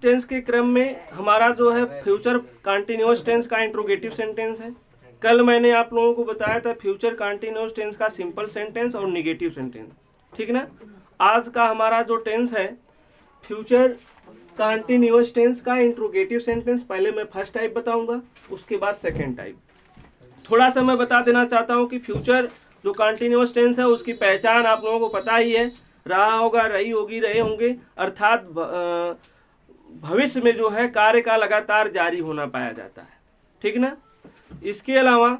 Tense के क्रम में हमारा जो है फ्यूचर कंटिन्यूअस टेंस का इंट्रोगेटिव सेंटेंस है। कल मैंने आप लोगों को बताया था फ्यूचर कंटिन्यूअस टेंस का सिंपल सेंटेंस और निगेटिव सेंटेंस, ठीक ना। आज का हमारा जो टेंस है फ्यूचर कंटिन्यूअस टेंस का इंट्रोगेटिव सेंटेंस, पहले मैं फर्स्ट टाइप बताऊंगा, उसके बाद सेकेंड टाइप। थोड़ा सा मैं बता देना चाहता हूं कि फ्यूचर जो कंटिन्यूअस टेंस है उसकी पहचान आप लोगों को पता ही है, रहा होगा, रही होगी, रहे होंगे, अर्थात भविष्य में जो है कार्य का लगातार जारी होना पाया जाता है, ठीक ना। इसके अलावा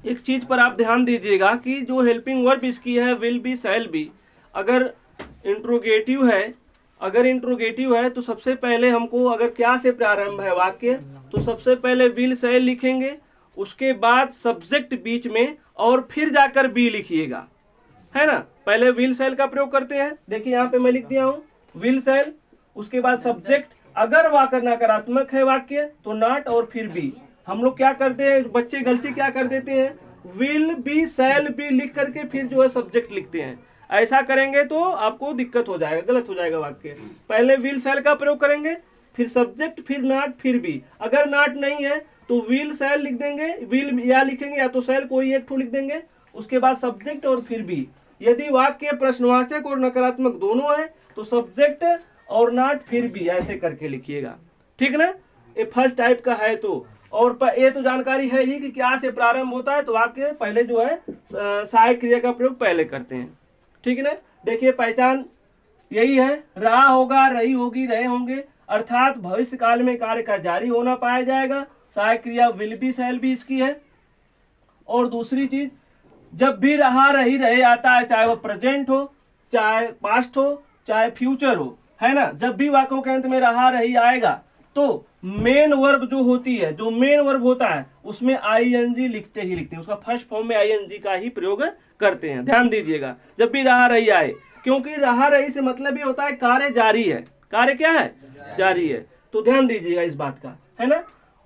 एक चीज पर आप ध्यान दीजिएगा कि जो हेल्पिंग वर्ब इसकी है विल बी, शैल बी, अगर इंट्रोगेटिव है तो सबसे पहले हमको अगर क्या से प्रारंभ है वाक्य तो सबसे पहले विल शैल लिखेंगे, उसके बाद सब्जेक्ट बीच में और फिर जाकर बी लिखिएगा, है ना। पहले विल शैल का प्रयोग करते हैं, देखिए यहाँ पे मैं लिख दिया हूँ विल शैल, उसके बाद सब्जेक्ट, अगर वाक्य नकारात्मक है वाक्य तो नॉट और फिर बी। हम लोग क्या करते हैं, बच्चे गलती क्या कर देते हैं, विल बी शैल बी लिख करके फिर जो है सब्जेक्ट लिखते हैं। ऐसा करेंगे तो आपको दिक्कत हो जाएगा, गलत हो जाएगा वाक्य। पहले विल शैल का प्रयोग करेंगे, फिर सब्जेक्ट, फिर नॉट, फिर बी। अगर नॉट नहीं है तो विल शैल लिख देंगे, विल या लिखेंगे या तो शैल कोई एक ठो लिख देंगे, उसके बाद सब्जेक्ट और फिर बी। यदि वाक्य प्रश्नवाचक और नकारात्मक दोनों है तो सब्जेक्ट और नॉट फिर भी, ऐसे करके लिखिएगा, ठीक ना। ये फर्स्ट टाइप का है तो, और ये तो जानकारी है ही कि क्या से प्रारंभ होता है, तो वाक्य पहले जो है सहायक क्रिया का प्रयोग पहले करते हैं, ठीक ना। देखिए पहचान यही है, रहा होगा, रही होगी, रहे होंगे, अर्थात भविष्य काल में कार्य का जारी होना पाया जाएगा, सहायक क्रिया विल बी शैल बी इसकी है। और दूसरी चीज, जब भी रहा, रही, रहे आता है, चाहे वो प्रेजेंट हो, चाहे पास्ट हो, चाहे फ्यूचर हो, है ना, जब भी वाक्यों के अंत में रहा, रही आएगा तो मेन वर्ब जो होती है, जो मेन वर्ब होता है उसमें आईएनजी लिखते हैं, उसका फर्स्ट फॉर्म में आईएनजी का ही प्रयोग करते हैं। ध्यान दीजिएगा, जब भी रहा, रही आए, क्योंकि रहा, रही से मतलब ये होता है कार्य जारी है, कार्य क्या है, जारी है। तो ध्यान दीजिएगा इस बात का, है ना।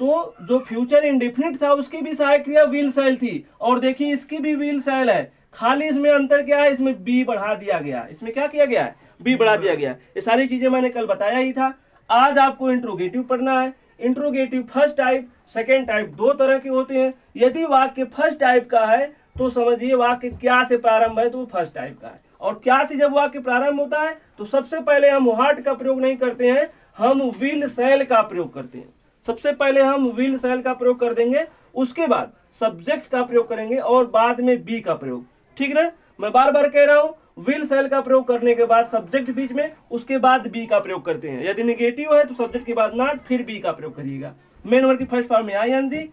तो जो फ्यूचर इंडेफिनिट था उसकी भी सहायक क्रिया विल शैल थी, और देखिए इसकी भी विल शैल है, खाली इसमें अंतर क्या है, इसमें बी बढ़ा दिया गया, इसमें क्या किया गया है, बी बढ़ा दिया गया। ये सारी चीजें मैंने कल बताया ही था। आज आपको इंट्रोगेटिव पढ़ना है। Interrogative first type, second type, दो तरह के होते हैं। यदि वाक्य फर्स्ट टाइप का है तो समझिए वाक्य क्या से प्रारंभ है तो वो फर्स्ट टाइप का है, और क्या से जब वाक्य प्रारंभ होता है तो सबसे पहले हम व्हाट का प्रयोग नहीं करते हैं, हम विल शैल का प्रयोग करते हैं। सबसे पहले हम विल शैल का प्रयोग कर देंगे, उसके बाद सब्जेक्ट का प्रयोग करेंगे और बाद में बी का प्रयोग, ठीक ना। मैं बार बार कह रहा हूं, विल शैल का प्रयोग करने के बाद सब्जेक्ट बीच में, उसके बाद बी का प्रयोग करते हैं। यदि निगेटिव है तो सब्जेक्ट के बाद नॉट, फिर बी का प्रयोग करिएगा। मेन वर्ब की फर्स्ट फॉर्म में आईएनजी,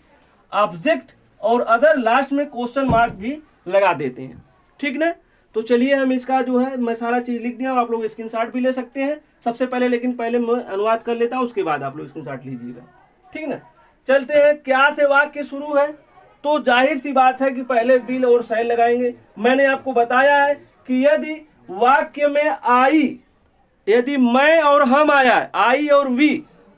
ऑब्जेक्ट और अदर, लास्ट में क्वेश्चन मार्क भी लगा देते हैं, ठीक ना। तो चलिए हम इसका जो है मैं सारा चीज लिख दिया, आप लोग स्क्रीनशॉट भी ले सकते हैं सबसे पहले, लेकिन पहले मैं अनुवाद कर लेता हूं, उसके बाद आप लोग स्क्रीनशॉट लीजिएगा, ठीक ना। चलते हैं, क्या से वाक्य शुरू है तो जाहिर सी बात है कि पहले विल और शैल लगाएंगे। मैंने आपको बताया है कि यदि वाक्य में आई, यदि मैं और हम आया है, आई और वी,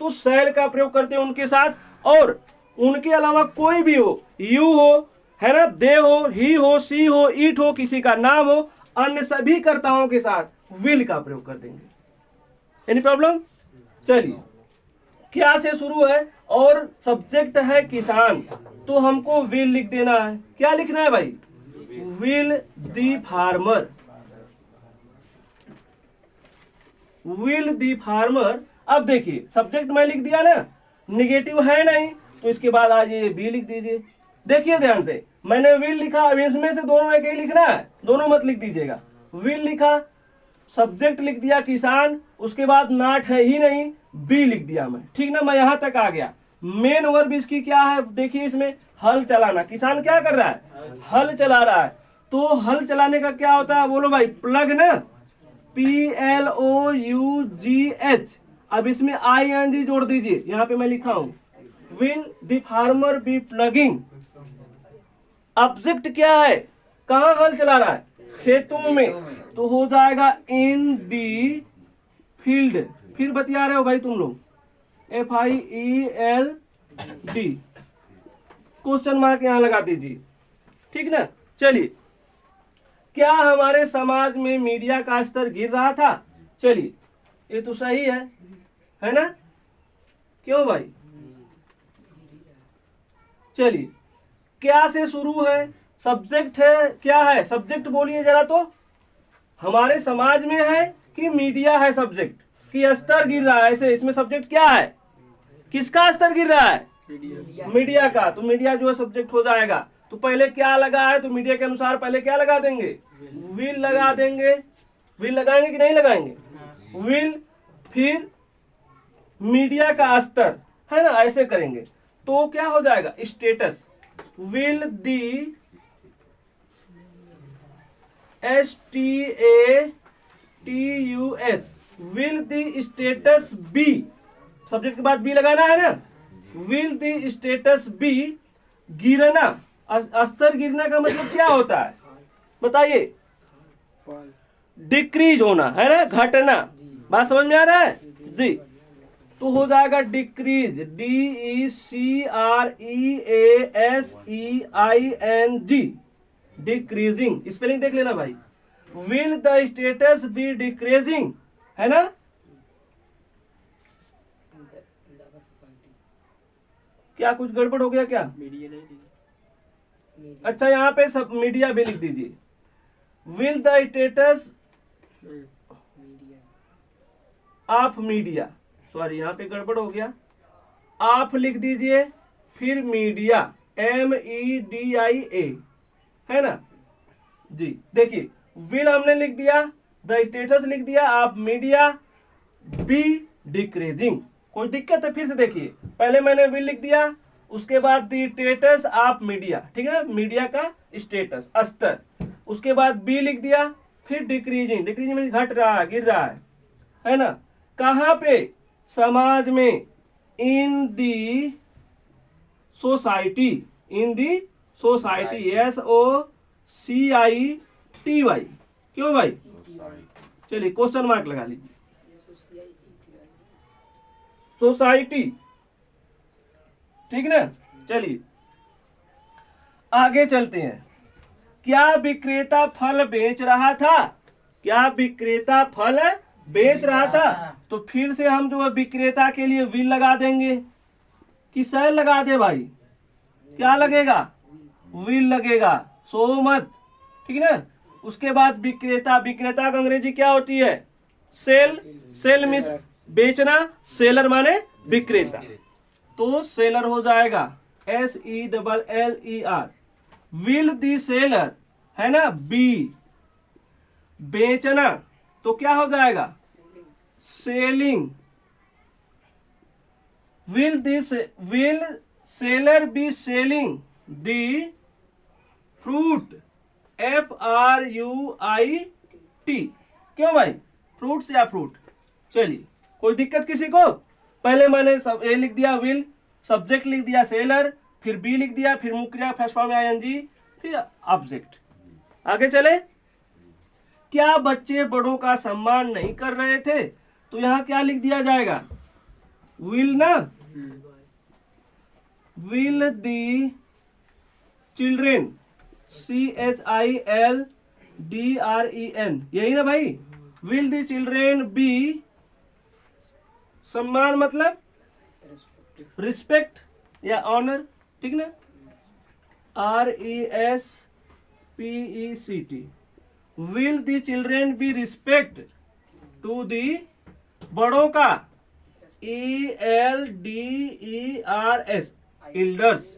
तो शैल का प्रयोग करते हैं उनके साथ, और उनके अलावा कोई भी हो, यू हो, है ना, दे हो, ही हो, सी हो, इट हो, किसी का नाम हो, अन्य सभी कर्ताओं के साथ विल का प्रयोग कर देंगे। Any problem? चलिए, क्या से शुरू है और सब्जेक्ट है किसान, तो हमको विल लिख देना है। क्या लिखना है भाई, will the farmer, will the farmer. अब देखिए सब्जेक्ट मैं लिख दिया ना, निगेटिव है नहीं, तो इसके बाद आज ये बी लिख दीजिए। देखिए ध्यान से, मैंने विल लिखा, अब इसमें से दोनों एक ही लिखना है, दोनों मत लिख दीजिएगा। विल लिखा, सब्जेक्ट लिख दिया किसान, उसके बाद नॉट है ही नहीं, बी लिख दिया मैं, ठीक ना। मैं यहां तक आ गया। मेन वर्ब इसकी क्या है, देखिए इसमें हल चलाना, किसान क्या कर रहा है, हल चला रहा है। तो हल चलाने का क्या होता है, बोलो भाई, प्लग ना, PLOUGH। अब इसमें ING जोड़ दीजिए, यहां पे मैं लिखा हूं, will the farmer be plugging. Object क्या है, कहां हल चला रहा है, खेतों में, तो हो जाएगा इन दी फील्ड। फिर बतिया रहे हो भाई तुम लोग, FIELD, क्वेश्चन मार्क यहां लगा दीजिए, ठीक ना। चलिए, क्या हमारे समाज में मीडिया का स्तर गिर रहा था, चलिए ये तो सही है, है ना, क्यों भाई? चलिए, क्या से शुरू है, सब्जेक्ट है, क्या है सब्जेक्ट बोलिए जरा तो। हमारे समाज में है कि मीडिया है सब्जेक्ट, कि स्तर गिर रहा है ऐसे, इसमें सब्जेक्ट क्या है, किसका स्तर गिर रहा है? मीडिया का। तो मीडिया जो है सब्जेक्ट हो जाएगा। तो पहले क्या लगा है, तो मीडिया के अनुसार पहले क्या लगा देंगे, विल लगा देंगे। विल लगाएंगे कि नहीं लगाएंगे? विल, फिर मीडिया का स्तर, है ना, ऐसे करेंगे तो क्या हो जाएगा, status. Will the, STATUS, will the status be, subject के बाद बी लगाना है ना। विल दी स्टेटस बी, गिरना, स्तर गिरना का मतलब क्या होता है बताइए? डिक्रीज होना, है ना, घटना। बात समझ में आ रहा है जी? तो हो जाएगा डिक्रीज, DECREASEING, डिक्रीजिंग। स्पेलिंग देख लेना भाई। Will the status be decreasing, है ना। क्या कुछ गड़बड़ हो गया क्या? मीडिया नहीं, अच्छा यहाँ पे सब मीडिया भी लिख दीजिए। Will the status of media, sorry यहाँ पे गड़बड़ हो गया, आप लिख दीजिए, फिर मीडिया, MEDIA, है ना जी। देखिए, विल हमने लिख दिया, द स्टेटस लिख दिया, आप मीडिया, बी डिक्रीजिंग। कोई दिक्कत है? फिर से देखिए, पहले मैंने विल लिख दिया, उसके बाद द स्टेटस ऑफ मीडिया, ठीक है, मीडिया का स्टेटस स्तर, उसके बाद बी लिख दिया, फिर डिक्रीजिंग, डिक्रीजिंग में घट रहा है, गिर रहा है ना। कहाँ पे? समाज में, in the society, in the society, SOCITY, क्यों भाई? चलिए क्वेश्चन मार्क लगा लीजिए, सोसाइटी, ठीक ना। चलिए आगे चलते हैं। क्या विक्रेता फल बेच रहा था? क्या विक्रेता फल बेच रहा था? तो फिर से हम जो है विक्रेता के लिए विल लगा देंगे कि शैल लगा दे भाई? क्या लगेगा? विल लगेगा, सो मत, ठीक ना। उसके बाद विक्रेता, विक्रेता का अंग्रेजी क्या होती है? सेल, सेल मीन्स बेचना, सेलर माने विक्रेता, तो सेलर हो जाएगा SELLER। विल दी सेलर, है ना, बी बेचना, तो क्या हो जाएगा? Selling. Will seller be selling the fruit, FRUIT, क्यों भाई? फ्रूट्स या फ्रूट। चलिए, कोई दिक्कत किसी को? पहले मैंने सब ए लिख दिया विल, सब्जेक्ट लिख दिया सेलर, फिर बी लिख दिया, फिर मुख्य क्रिया फर्स्ट फॉर्म ING, फिर ऑब्जेक्ट। आगे चले। क्या बच्चे बड़ों का सम्मान नहीं कर रहे थे? तो यहां क्या लिख दिया जाएगा? विल ना। विल दी चिल्ड्रेन, CHILDREN, यही ना भाई? विल दी चिल्ड्रेन बी, सम्मान मतलब रिस्पेक्ट या ऑनर, ठीक ना, RESPECT। Will the children be respect to the, बड़ों का ELDERS, एल्डर्स।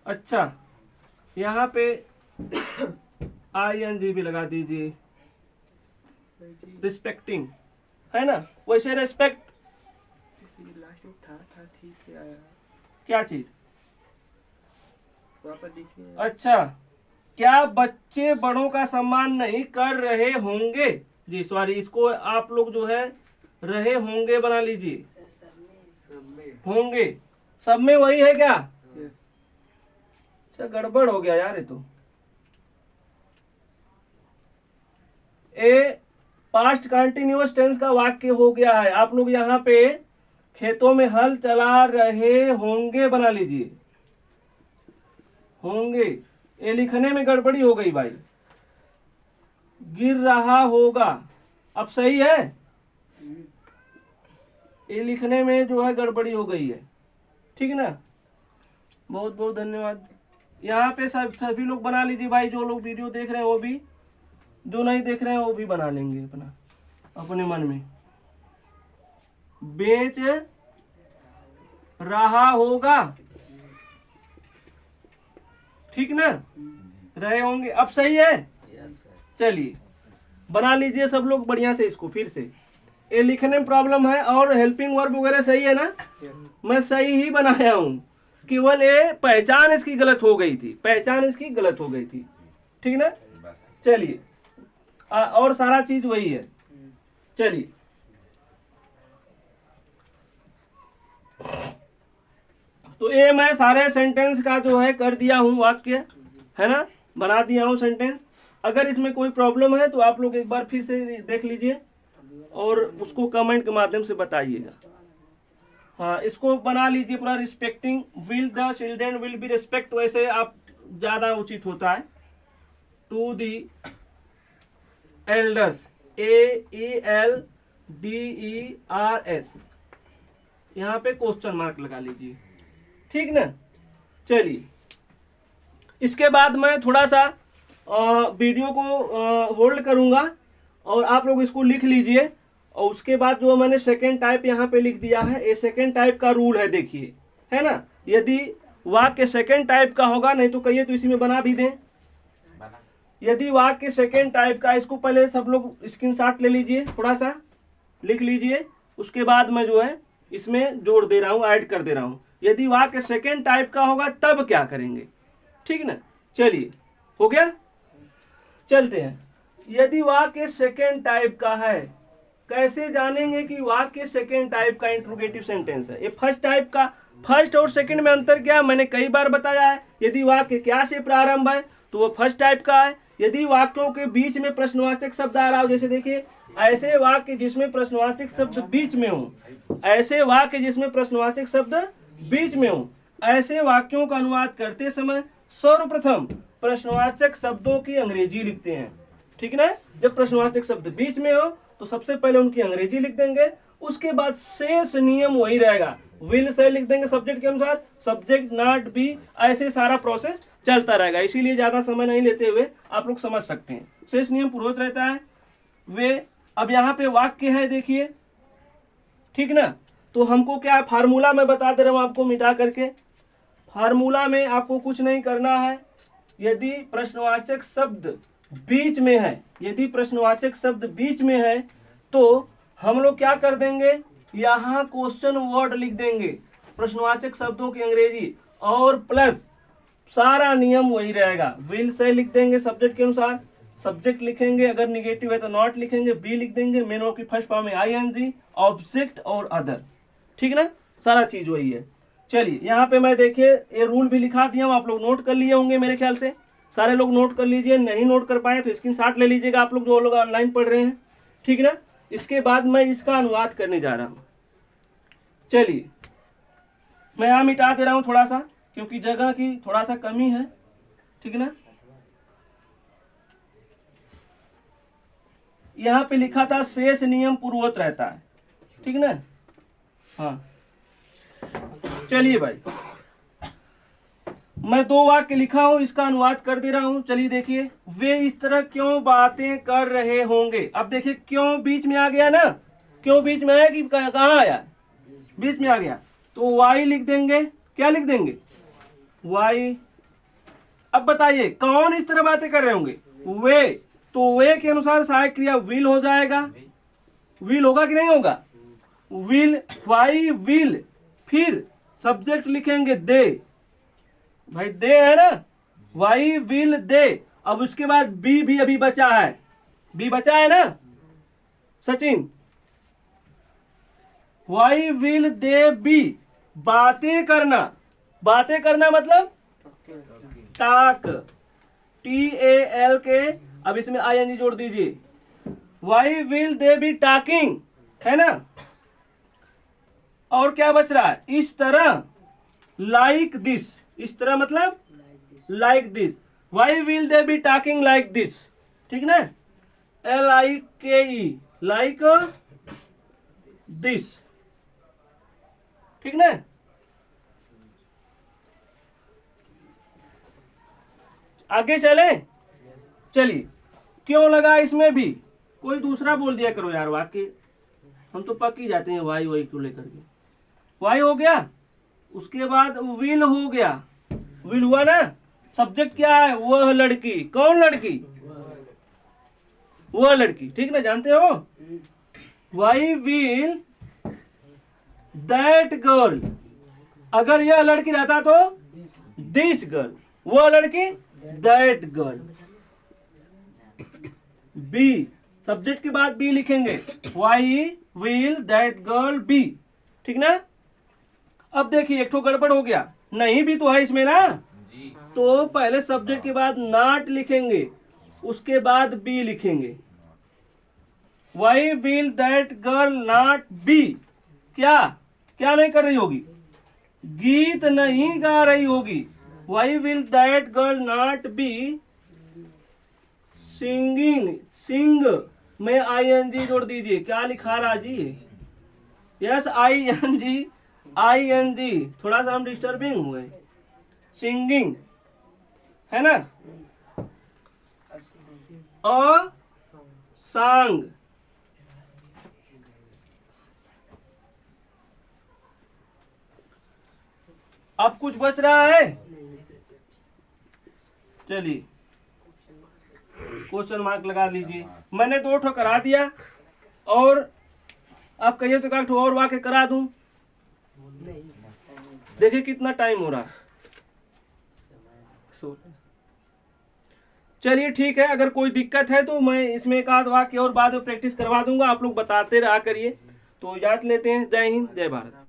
अच्छा, यहाँ पे ING भी लगा दीजिए, रिस्पेक्टिंग, है ना। वैसे रेस्पेक्ट क्या चीज? अच्छा, क्या बच्चे बड़ों का सम्मान नहीं कर रहे होंगे? जी सॉरी, इसको आप लोग जो है रहे होंगे बना लीजिए, होंगे, सब में वही है क्या? अच्छा, गड़बड़ हो गया यार ये तो। ए पास्ट कंटिन्यूअस टेंस का वाक्य हो गया है। आप लोग यहाँ पे खेतों में हल चला रहे होंगे बना लीजिए, होंगे। ये लिखने में गड़बड़ी हो गई भाई। गिर रहा होगा, अब सही है? ये लिखने में जो है गड़बड़ी हो गई है, ठीक ना। बहुत बहुत धन्यवाद। यहाँ पे सभी लोग बना लीजिए भाई, जो लोग वीडियो देख रहे हैं वो भी, जो नहीं देख रहे हैं वो भी बना लेंगे अपने मन में। बेच रहा होगा, ठीक ना, रहे होंगे। अब सही है? चलिए बना लीजिए सब लोग बढ़िया से इसको फिर से। ये लिखने में प्रॉब्लम है और हेल्पिंग वर्ब वगैरह सही है ना, मैं सही ही बनाया हूँ, केवल ये पहचान इसकी गलत हो गई थी, पहचान इसकी गलत हो गई थी, ठीक ना। चलिए और सारा चीज वही है। चलिए तो ये मैं सारे सेंटेंस का जो है कर दिया हूँ, वाक्य है ना, बना दिया हूँ सेंटेंस। अगर इसमें कोई प्रॉब्लम है तो आप लोग एक बार फिर से देख लीजिए और उसको कमेंट के माध्यम से बताइएगा। हाँ, इसको बना लीजिए पूरा। Respecting will the children will be respect, वैसे आप ज्यादा उचित होता है। टू दी एल्डर्स, AELDERS, यहाँ पे क्वेश्चन मार्क लगा लीजिए, ठीक ना। चलिए इसके बाद मैं थोड़ा सा वीडियो को होल्ड करूंगा और आप लोग इसको लिख लीजिए। और उसके बाद जो मैंने सेकेंड टाइप यहाँ पे लिख दिया है, ये सेकेंड टाइप का रूल है, देखिए, है ना। यदि वाक्य सेकेंड टाइप का होगा, नहीं तो कहिए तो इसी में बना भी दें। यदि वाक्य सेकेंड टाइप का, इसको पहले सब लोग स्क्रीनशॉट ले लीजिए, थोड़ा सा लिख लीजिए, उसके बाद मैं जो है इसमें जोड़ दे रहा हूँ, ऐड कर दे रहा हूँ। यदि वाक्य सेकेंड टाइप का होगा तब क्या करेंगे, ठीक ना। चलिए हो गया, चलते हैं। यदि वाक्य सेकेंड टाइप का है, कैसे जानेंगे कि वाक्य सेकेंड टाइप का इंट्रोगेटिव सेंटेंस है। ये फर्स्ट टाइप का, फर्स्ट और सेकेंड में अंतर क्या, मैंने कई बार बताया है। यदि वाक्य क्या से प्रारंभ है तो वो फर्स्ट टाइप का है। यदि वाक्यों के बीच में प्रश्नवाचक शब्द आ रहा हो, जैसे देखिए, ऐसे वाक्य जिसमें प्रश्नवाचक शब्द बीच में हो, ऐसे वाक्य जिसमें प्रश्नवाचक शब्द बीच में हो, ऐसे वाक्यों का अनुवाद करते समय सर्वप्रथम प्रश्नवाचक शब्दों की अंग्रेजी लिखते हैं, ठीक ना। जब प्रश्नवाचक शब्द बीच में हो तो सबसे पहले उनकी अंग्रेजी लिख देंगे, उसके बाद शेष नियम वही रहेगा। विल से लिख देंगे सब्जेक्ट के अनुसार, सब्जेक्ट नॉट बी, ऐसे सारा प्रोसेस चलता रहेगा। इसीलिए ज्यादा समय नहीं लेते हुए आप लोग समझ सकते हैं। शेष नियम पूर्वत रहता है वे। अब यहाँ पे वाक्य है, देखिए, ठीक ना। तो हमको क्या फार्मूला में बता दे रहा हूँ आपको मिटा करके। फार्मूला में आपको कुछ नहीं करना है। यदि प्रश्नवाचक शब्द बीच में है, यदि प्रश्नवाचक शब्द बीच में है तो हम लोग क्या कर देंगे, यहाँ क्वेश्चन वर्ड लिख देंगे, प्रश्नवाचक शब्दों की अंग्रेजी, और प्लस सारा नियम वही रहेगा। विल से लिख देंगे सब्जेक्ट के अनुसार, सब्जेक्ट लिखेंगे, अगर निगेटिव है तो नॉट लिखेंगे, बी लिख देंगे, मेन वर्ब की फर्स्ट फॉर्म में ING, ऑब्जेक्ट और अदर, ठीक ना, सारा चीज वही है। चलिए यहाँ पे मैं देखिए ये रूल भी लिखा दिया हूँ, आप लोग नोट कर लिए होंगे मेरे ख्याल से, सारे लोग नोट कर लीजिए। नहीं नोट कर पाए तो स्क्रीनशॉट ले लीजिएगा आप लोग, जो लोग ऑनलाइन पढ़ रहे हैं, ठीक ना। इसके बाद मैं इसका अनुवाद करने जा रहा हूँ। चलिए मैं यहाँ मिटा दे रहा हूँ थोड़ा सा, क्योंकि जगह की थोड़ा सा कमी है, ठीक ना। यहाँ पे लिखा था शेष नियम पूर्ववत रहता है, ठीक ना। हाँ चलिए भाई, मैं 2 वाक्य लिखा हूं, इसका अनुवाद कर दे रहा हूं। चलिए देखिए, वे इस तरह क्यों बातें कर रहे होंगे। अब देखिए क्यों बीच में आ गया ना, क्यों बीच में आया कि कहाँ आया, बीच में आ गया, तो वाई लिख देंगे। क्या लिख देंगे, वाई। अब बताइए कौन इस तरह बातें कर रहे होंगे, वे। तो वे के अनुसार सहायक क्रिया विल हो जाएगा, विल होगा कि नहीं होगा, विल, वाई विल, फिर सब्जेक्ट लिखेंगे दे, भाई दे है ना, वाई विल दे। अब उसके बाद बी भी अभी बचा है, बी बचा है ना Sachin, why will they be, बातें करना, बातें करना मतलब टाक, TALK, अब इसमें ING जोड़ दीजिए, why will they be talking, है ना। और क्या बच रहा है, इस तरह, लाइक दिस, इस तरह मतलब like this, why will they be talking like this, ठीक ना, LIKE, लाइक दिस, ठीक ना। आगे चले, चलिए। क्यों लगा इसमें भी, कोई दूसरा बोल दिया करो यार वाक्य, हम तो पक ही जाते हैं वाई वाई को लेकर के। वाई हो गया, उसके बाद विल हो गया, विल हुआ ना। सब्जेक्ट क्या है, वह लड़की। कौन लड़की, वह लड़की, ठीक ना, जानते हो। वाई विल दैट गर्ल, अगर यह लड़की रहता तो दिस गर्ल, वह लड़की दैट गर्ल। बी, सब्जेक्ट के बाद बी लिखेंगे, why will that girl be, ठीक ना। अब देखिए एक तो गड़बड़ हो गया, नहीं भी तो है इसमें ना, तो पहले सब्जेक्ट के बाद नॉट लिखेंगे, उसके बाद बी लिखेंगे। Why will that girl not be, क्या क्या नहीं कर रही होगी, गीत नहीं गा रही होगी। Why will that girl not be singing, sing में ING जोड़ दीजिए, क्या लिखा राजी, यस ING, थोड़ा सा हम डिस्टर्बिंग हुए, सिंगिंग है ना, अ सॉन्ग। अब कुछ बच रहा है, चलिए क्वेश्चन मार्क लगा लीजिए। मैंने 2 ठो करा दिया, और आप कहिए तो एक ठो और वाक्य करा दूं। देखिए कितना टाइम हो रहा है। चलिए ठीक है, अगर कोई दिक्कत है तो मैं इसमें एक आध वाक्य और बाद में प्रैक्टिस करवा दूंगा, आप लोग बताते रहा करिए। तो इजाजत लेते हैं, जय हिंद जय भारत।